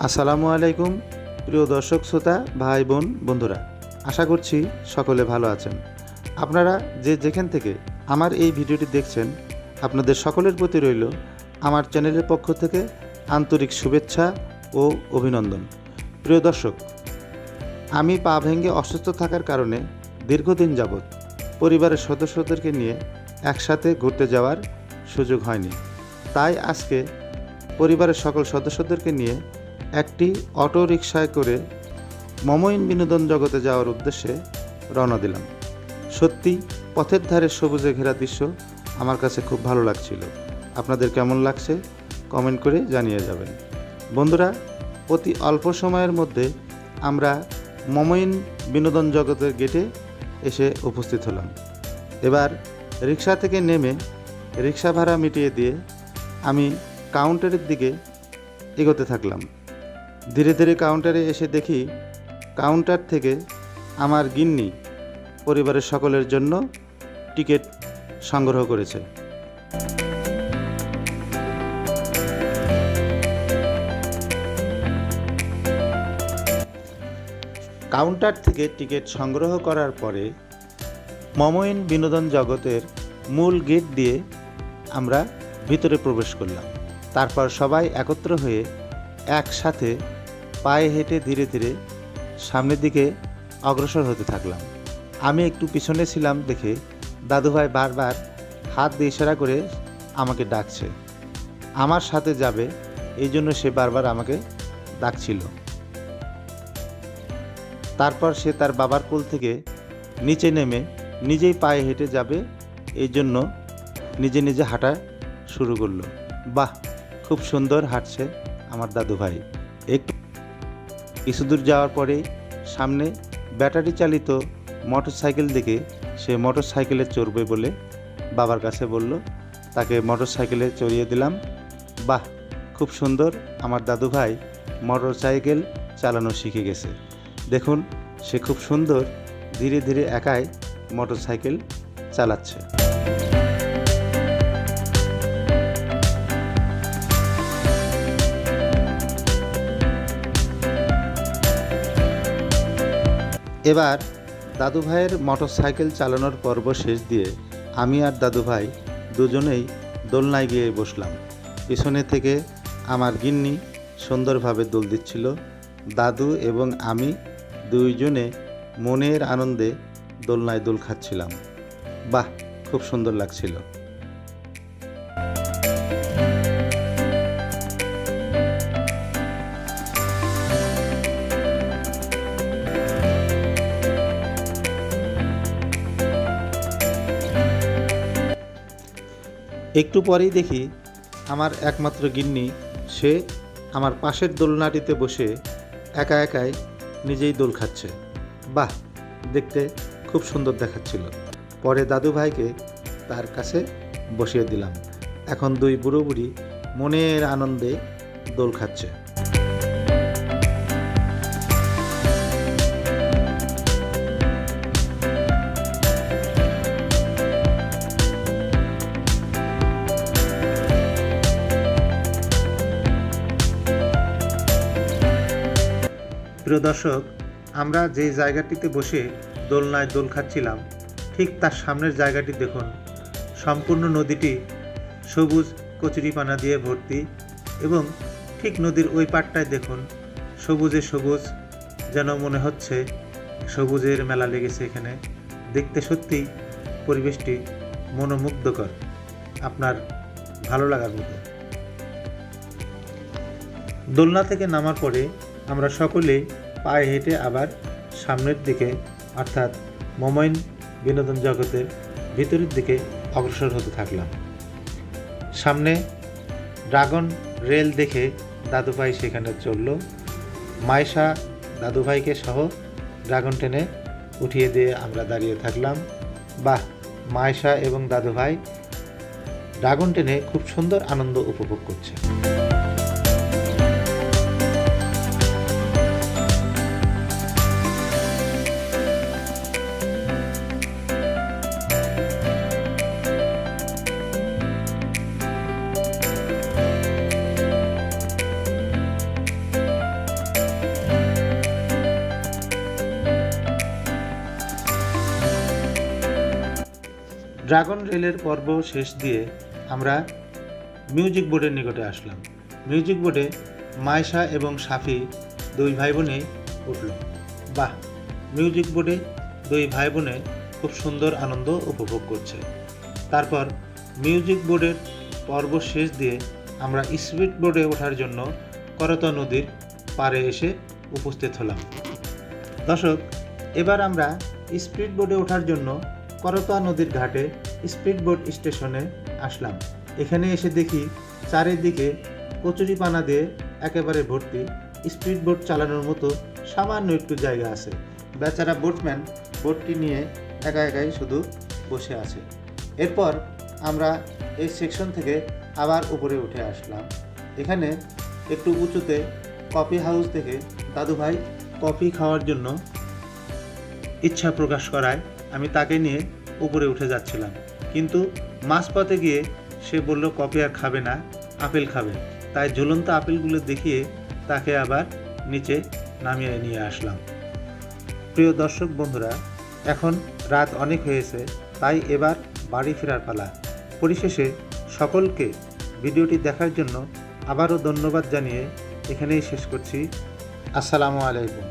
আসসালামু আলাইকুম প্রিয় দর্শক শ্রোতা ভাই বোন বন্ধুরা, আশা করছি সকলে ভালো আছেন। আপনারা যে যেখান থেকে আমার এই ভিডিওটি দেখছেন, আপনাদের সকলের প্রতি রইল আমার চ্যানেলের পক্ষ থেকে আন্তরিক শুভেচ্ছা ও অভিনন্দন। প্রিয় দর্শক, আমি পা ভেঙে অসুস্থ থাকার কারণে দীর্ঘদিন যাবৎ পরিবারের সদস্যদেরকে নিয়ে একসাথে ঘুরতে যাওয়ার সুযোগ হয়নি। তাই আজকে পরিবারের সকল সদস্যদেরকে নিয়ে একটি অটো রিকশায় করে মমইন বিনোদন জগতে যাওয়ার উদ্দেশ্যে রওনা দিলাম। সত্যি পথের ধারে সবুজে ঘেরা দৃশ্য আমার কাছে খুব ভালো লাগছিল। আপনাদের কেমন লাগছে কমেন্ট করে জানিয়ে যাবেন। বন্ধুরা, অতি অল্প সময়ের মধ্যে আমরা মমইন বিনোদন জগতের গেটে এসে উপস্থিত হলাম। এবার রিকশা থেকে নেমে রিকশা ভাড়া মিটিয়ে দিয়ে আমি কাউন্টারের দিকে এগোতে থাকলাম। ধীরে ধীরে কাউন্টারে এসে দেখি কাউন্টার থেকে আমার গিন্নি পরিবারের সকলের জন্য টিকিট সংগ্রহ করেছে। কাউন্টার থেকে টিকিট সংগ্রহ করার পরে মমইন বিনোদন জগতের মূল গেট দিয়ে আমরা ভিতরে প্রবেশ করলাম। তারপর সবাই একত্র হয়ে একসাথে পায়ে হেঁটে ধীরে ধীরে সামনের দিকে অগ্রসর হতে থাকলাম। আমি একটু পিছনে ছিলাম দেখে দাদুভাই বারবার হাত দিয়ে ইশারা করে আমাকে ডাকছে, আমার সাথে যাবে, এই জন্য সে বারবার আমাকে ডাকছিল। তারপর সে তার বাবার কোল থেকে নিচে নেমে নিজেই পায়ে হেঁটে যাবে, এই জন্য নিজে নিজে হাঁটা শুরু করলো। বাহ, খুব সুন্দর হাঁটছে আমার দাদুভাই। একটু কিছু দূর যাওয়ার পরেই সামনে ব্যাটারি চালিত মোটর সাইকেল দেখে সে মোটর সাইকেলে চড়বে বলে বাবার কাছে বলল, তাকে মোটর সাইকেলে চড়িয়ে দিলাম। বাহ, খুব সুন্দর, আমার দাদুভাই মোটর সাইকেল চালানো শিখে গেছে। দেখুন, সে খুব সুন্দর ধীরে ধীরে একাই মোটর সাইকেল চালাচ্ছে। এবার দাদুভাইয়ের মোটর সাইকেল চালানোর পর্ব শেষ দিয়ে আমি আর দাদুভাই দুজনেই দোলনায় গিয়ে বসলাম। পিছনে থেকে আমার গিন্নি সুন্দরভাবে দোল দিচ্ছিল। দাদু এবং আমি দুইজনে মনের আনন্দে দোলনায় দোল খাচ্ছিলাম। বাহ, খুব সুন্দর লাগছিল। একটু পরেই দেখি আমার একমাত্র গিন্নি, সে আমার পাশের দোলনাটিতে বসে একা একাই নিজেই দোল খাচ্ছে। বাহ, দেখতে খুব সুন্দর দেখাচ্ছিল। পরে দাদুভাইকে তার কাছে বসিয়ে দিলাম। এখন দুই বুড়ো বুড়ি মনের আনন্দে দোল খাচ্ছে। প্রিয় দর্শক, আমরা যে জায়গাটিতে বসে দোলনায় দোল খাচ্ছিলাম, ঠিক তার সামনের জায়গাটি দেখুন, সম্পূর্ণ নদীটি সবুজ কচুরিপানা দিয়ে ভর্তি এবং ঠিক নদীর ওই পাড়টায় দেখুন সবুজে সবুজ, যেন মনে হচ্ছে সবুজের মেলা লেগেছে এখানে। দেখতে সত্যি পরিবেশটি মনোমুগ্ধকর, আপনার ভালো লাগার মতো। দোলনা থেকে নামার পরে আমরা সকলে পায়ে হেঁটে আবার সামনের দিকে অর্থাৎ মমইন বিনোদন জগতের ভিতরের দিকে অগ্রসর হতে থাকলাম। সামনে ড্রাগন রেল দেখে দাদুভাই সেখানে চলল। মাইশা দাদুভাইকে সহ ড্রাগন টেনে উঠিয়ে দিয়ে আমরা দাঁড়িয়ে থাকলাম। বাহ, মাইশা এবং দাদুভাই ড্রাগন টেনে খুব সুন্দর আনন্দ উপভোগ করছে। ড্রাগন রেলের পর্ব শেষ দিয়ে আমরা মিউজিক বোর্ডের নিকটে আসলাম। মিউজিক বোর্ডে মাইশা এবং সাফি দুই ভাই বোনেই উঠল। বাহ, মিউজিক বোর্ডে দুই ভাই বোনে খুব সুন্দর আনন্দ উপভোগ করছে। তারপর মিউজিক বোর্ডের পর্ব শেষ দিয়ে আমরা স্পিড বোর্ডে ওঠার জন্য করতোয়া নদীর পাড়ে এসে উপস্থিত হলাম। দর্শক, এবার আমরা স্পিড বোর্ডে ওঠার জন্য করতোয়া নদীর ঘাটে স্পিড বোট স্টেশনে আসলাম। এখানে এসে দেখি চারিদিকে কচুরিপানা দিয়ে একেবারে ভর্তি। স্পিড বোট চালানোর মতো সামান্য একটু জায়গা আছে। বেচারা বোটম্যান বোটটি নিয়ে একা একাই শুধু বসে আছে। এরপর আমরা এই সেকশন থেকে আবার উপরে উঠে আসলাম। এখানে একটু উঁচুতে কফি হাউস থেকে দাদুভাই কফি খাওয়ার জন্য ইচ্ছা প্রকাশ করায় আমি তাকে নিয়ে উপরে উঠে যাচ্ছিলাম, কিন্তু মাঝপথে গিয়ে সে বলল কফি আর খাবে না, আপেল খাবে। তাই ঝুলন্ত আপেলগুলো দেখিয়ে তাকে আবার নিচে নামিয়ে নিয়ে আসলাম। প্রিয় দর্শক বন্ধুরা, এখন রাত অনেক হয়েছে, তাই এবার বাড়ি ফেরার পালা। পরিশেষে সকলকে ভিডিওটি দেখার জন্য আবারও ধন্যবাদ জানিয়ে এখানেই শেষ করছি। আসসালামু আলাইকুম।